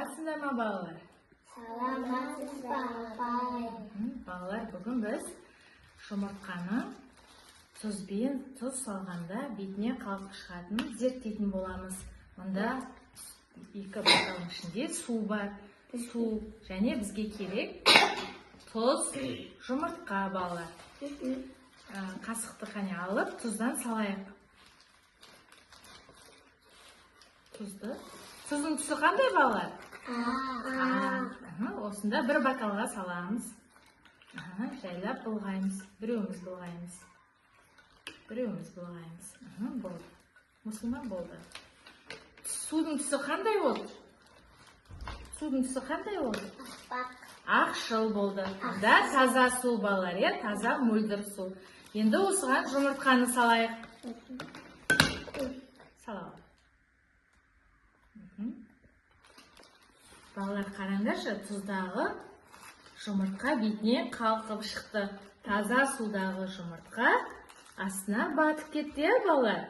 саламатсыңдар ма балалар? Саламатсыз ба, апай? Балалар, бүгін біз жұмыртқаны тұз салғанда бетіне қалқып шығатынын зерттейтін боламыз. Мұнда екі бокалдың ішінде су бар. Су және бізге керек тұз, жұмыртқа балалар. Қасықты қане алып, тұздан салайық. Тұздың түсі қандай балалар? Осында бір бокалға саламыз. Жайлап бұлғаймыз. Біреуіміз бұлғаймыз. Болды. Мұсылман болды. Судың түсі қандай болды? Ақшыл болды. Да, таза су балалар, таза мөлдір су. Енді осыған жұмыртқаны салайық. Салайық. Балалар, қараңдаршы, тұздағы жұмыртқа бетіне қалқып шықты. Таза судағы жұмыртқа астына батып кетті, балалар.